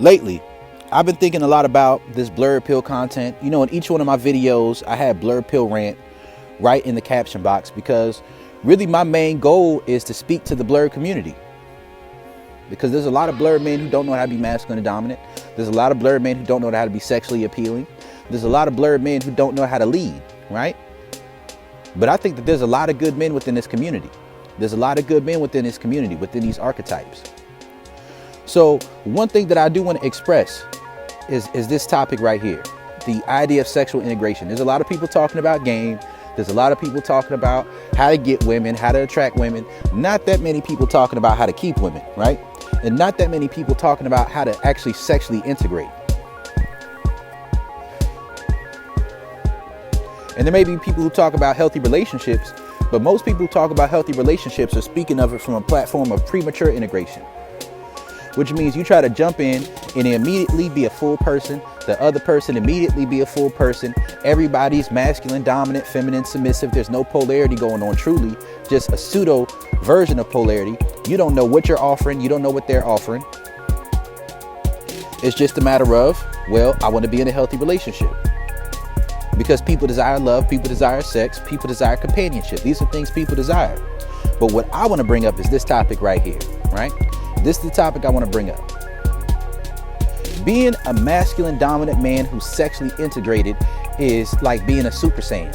Lately, I've been thinking a lot about this blurred pill content. You know, in each one of my videos, I had blurred pill rant right in the caption box because really my main goal is to speak to the blurred community. Because there's a lot of blurred men who don't know how to be masculine and dominant. There's a lot of blurred men who don't know how to be sexually appealing. There's a lot of blurred men who don't know how to lead, right? But I think that there's a lot of good men within this community. There's a lot of good men within this community, within these archetypes. So one thing that I do want to express is this topic right here, the idea of sexual integration. There's a lot of people talking about game. There's a lot of people talking about how to get women, how to attract women. Not that many people talking about how to keep women, right? And not that many people talking about how to actually sexually integrate. And there may be people who talk about healthy relationships, but most people who talk about healthy relationships are speaking of it from a platform of premature integration, which means you try to jump in and immediately be a full person. The other person immediately be a full person. Everybody's masculine, dominant, feminine, submissive. There's no polarity going on, truly. Just a pseudo version of polarity. You don't know what you're offering. You don't know what they're offering. It's just a matter of, well, I want to be in a healthy relationship. Because people desire love, people desire sex, people desire companionship. These are things people desire. But what I want to bring up is this topic right here, right? This is the topic I want to bring up. Being a masculine dominant man who's sexually integrated is like being a Super Saiyan.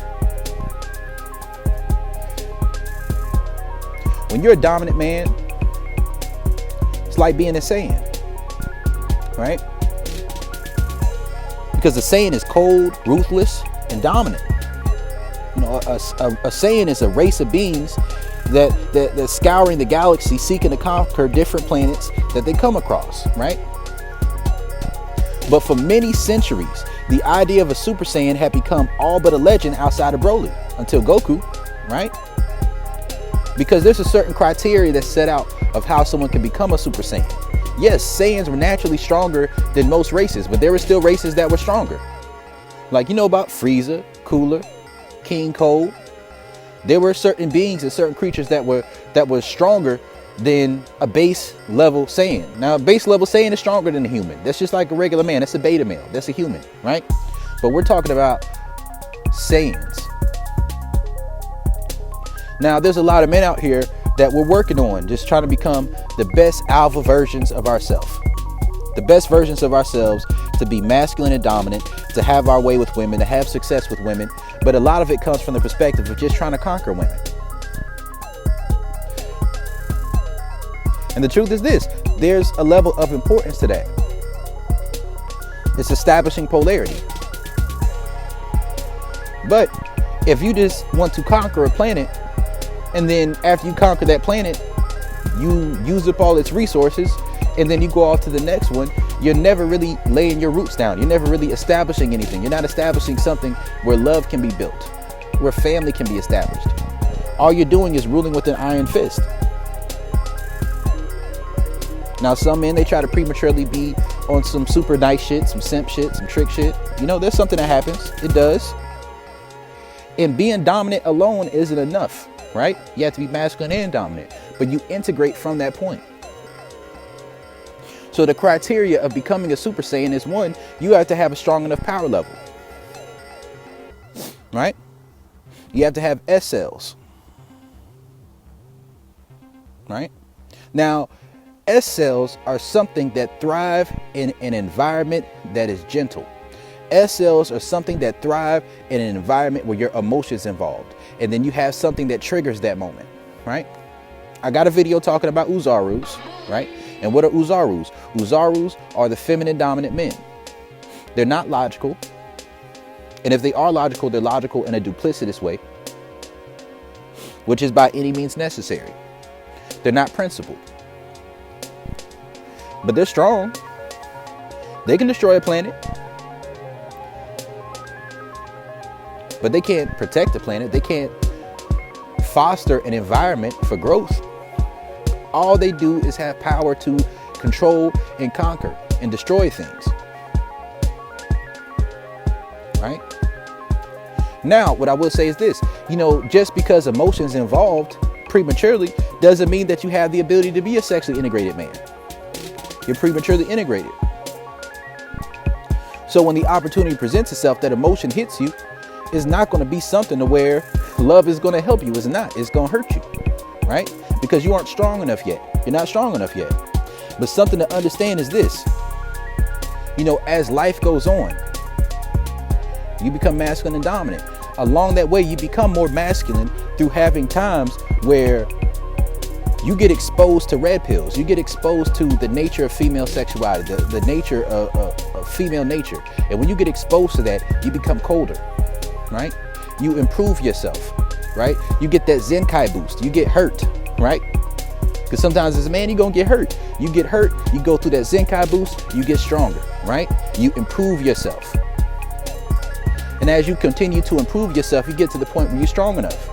When you're a dominant man, it's like being a Saiyan, right? Because the Saiyan is cold, ruthless, and dominant. You know, a Saiyan is a race of beings that's scouring the galaxy, seeking to conquer different planets that they come across, right? But for many centuries, the idea of a Super Saiyan had become all but a legend outside of Broly, until Goku, right? Because there's a certain criteria that's set out of how someone can become a Super Saiyan. Yes, Saiyans were naturally stronger than most races, but there were still races that were stronger. Like, you know about Frieza, Cooler, King Cold. There were certain beings and certain creatures that were stronger than a base level Saiyan. Now, a base level Saiyan is stronger than a human. That's just like a regular man. That's a beta male. That's a human, right? But we're talking about Saiyans. Now, there's a lot of men out here that we're working on, just trying to become the best alpha versions of ourselves. The best versions of ourselves, to be masculine and dominant, to have our way with women, to have success with women. But a lot of it comes from the perspective of just trying to conquer women. And the truth is this, there's a level of importance to that. It's establishing polarity. But if you just want to conquer a planet, and then after you conquer that planet, you use up all its resources, and then you go off to the next one, you're never really laying your roots down. You're never really establishing anything. You're not establishing something where love can be built, where family can be established. All you're doing is ruling with an iron fist. Now, some men, they try to prematurely be on some super nice shit, some simp shit, some trick shit. You know, there's something that happens. It does. And being dominant alone isn't enough, right? You have to be masculine and dominant, but you integrate from that point. So the criteria of becoming a Super Saiyan is, one, you have to have a strong enough power level, right? You have to have S cells, right? Now, S cells are something that thrive in an environment that is gentle. S cells are something that thrive in an environment where your emotions involved. And then you have something that triggers that moment, right? I got a video talking about Uzarus, right? And what are Uzarus? Uzarus are the feminine dominant men. They're not logical. And if they are logical, they're logical in a duplicitous way, which is by any means necessary. They're not principled. But they're strong. They can destroy a planet. But they can't protect the planet. They can't foster an environment for growth. All they do is have power to control and conquer and destroy things. Right? Now, what I will say is this, you know, just because emotions involved prematurely doesn't mean that you have the ability to be a sexually integrated man. You're prematurely integrated. So when the opportunity presents itself, that emotion hits you, it's not going to be something to where love is going to help you. It's not. It's going to hurt you, right? Because you aren't strong enough yet. You're not strong enough yet. But something to understand is this. As life goes on, you become masculine and dominant. Along that way, you become more masculine through having times where you get exposed to red pills. You get exposed to the nature of female sexuality, the nature of female nature. And when you get exposed to that, you become colder, right? You improve yourself, right? You get that Zenkai boost. You get hurt, right? Because sometimes as a man, you're going to get hurt. You get hurt, you go through that Zenkai boost, you get stronger, right? You improve yourself. And as you continue to improve yourself, you get to the point where you're strong enough.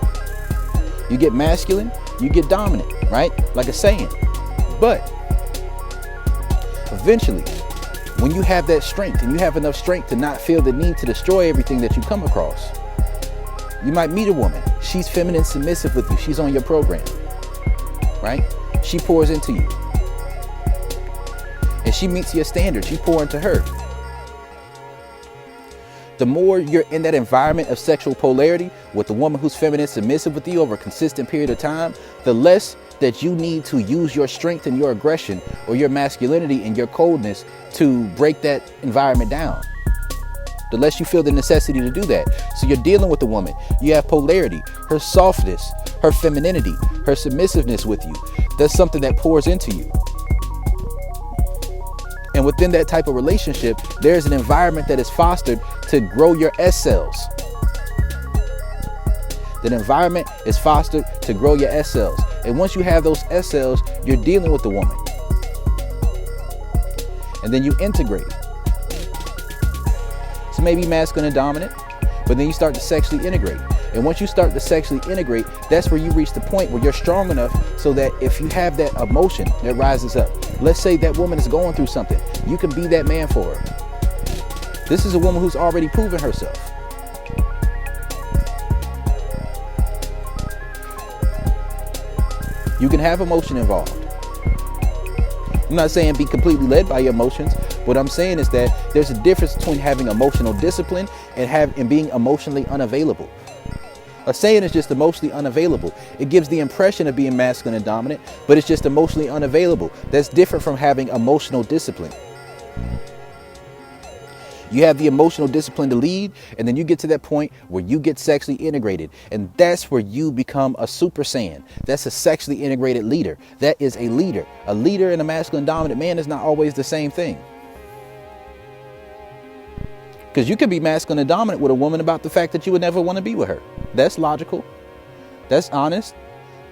You get masculine, you get dominant, right? Like a Saiyan. But eventually, when you have that strength and you have enough strength to not feel the need to destroy everything that you come across, you might meet a woman. She's feminine, submissive with you. She's on your program, right? She pours into you. And she meets your standards. You pour into her. The more you're in that environment of sexual polarity with a woman who's feminine, submissive with you over a consistent period of time, the less that you need to use your strength and your aggression or your masculinity and your coldness to break that environment down. The less you feel the necessity to do that. So you're dealing with a woman. You have polarity, her softness, her femininity, her submissiveness with you. That's something that pours into you. And within that type of relationship, there's an environment that is fostered to grow your S cells. That environment is fostered to grow your S cells. And once you have those S cells, you're dealing with the woman. And then you integrate. So maybe masculine and dominant, but then you start to sexually integrate. And once you start to sexually integrate, that's where you reach the point where you're strong enough so that if you have that emotion that rises up, let's say that woman is going through something, you can be that man for her. This is a woman who's already proven herself. You can have emotion involved. I'm not saying be completely led by your emotions. What I'm saying is that there's a difference between having emotional discipline and being emotionally unavailable. A Saiyan is just emotionally unavailable. It gives the impression of being masculine and dominant, but it's just emotionally unavailable. That's different from having emotional discipline. You have the emotional discipline to lead, and then you get to that point where you get sexually integrated. And that's where you become a Super Saiyan. That's a sexually integrated leader. That is a leader. A leader and a masculine dominant man is not always the same thing. Because you could be masculine and dominant with a woman about the fact that you would never want to be with her. That's logical. That's honest.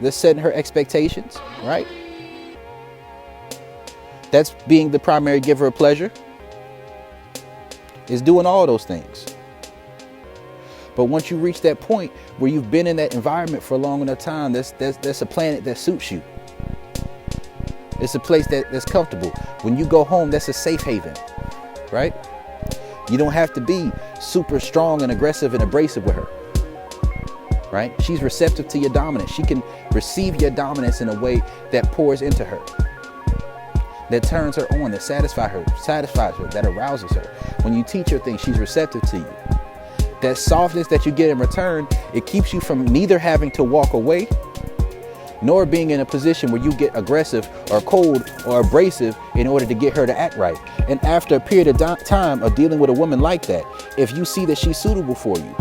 That's setting her expectations, right? That's being the primary giver of pleasure. Is doing all those things. But once you reach that point where you've been in that environment for a long enough time, that's a planet that suits you. It's a place that's comfortable. When you go home, that's a safe haven, right? You don't have to be super strong and aggressive and abrasive with her, right? She's receptive to your dominance. She can receive your dominance in a way that pours into her, that turns her on, that satisfies her, that arouses her. When you teach her things, she's receptive to you. That softness that you get in return, it keeps you from neither having to walk away, nor being in a position where you get aggressive or cold or abrasive in order to get her to act right. And after a period of time of dealing with a woman like that, if you see that she's suitable for you,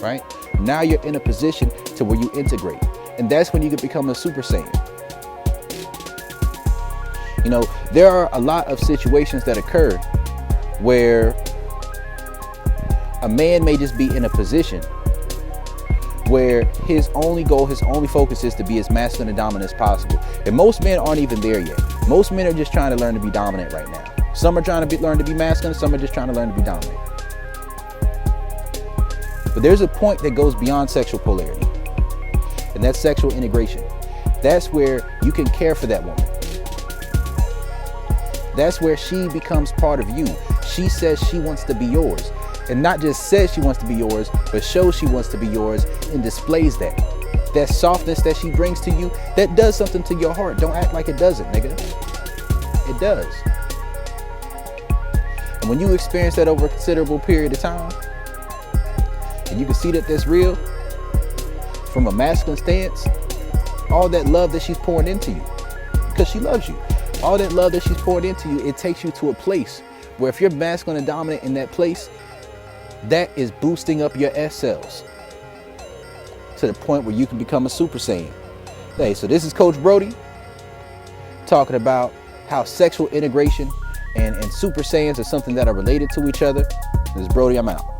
right? Now you're in a position to where you integrate. And that's when you can become a Super Saiyan. You know, there are a lot of situations that occur where a man may just be in a position where his only goal, his only focus is to be as masculine and dominant as possible. And most men aren't even there yet. Most men are just trying to learn to be dominant right now. Some are trying to learn to be masculine. Some are just trying to learn to be dominant. But there's a point that goes beyond sexual polarity. And that's sexual integration. That's where you can care for that woman. That's where she becomes part of you. She says she wants to be yours. And not just says she wants to be yours, but shows she wants to be yours and displays that. That softness that she brings to you, that does something to your heart. Don't act like it doesn't, nigga. It does. And when you experience that over a considerable period of time, and you can see that that's real from a masculine stance, all that love that she's pouring into you, because she loves you, all that love that she's poured into you, it takes you to a place where if you're masculine and dominant in that place, that is boosting up your S cells to the point where you can become a Super Saiyan. Hey, so this is Coach Brody talking about how sexual integration and Super Saiyans are something that are related to each other. This is Brody, I'm out.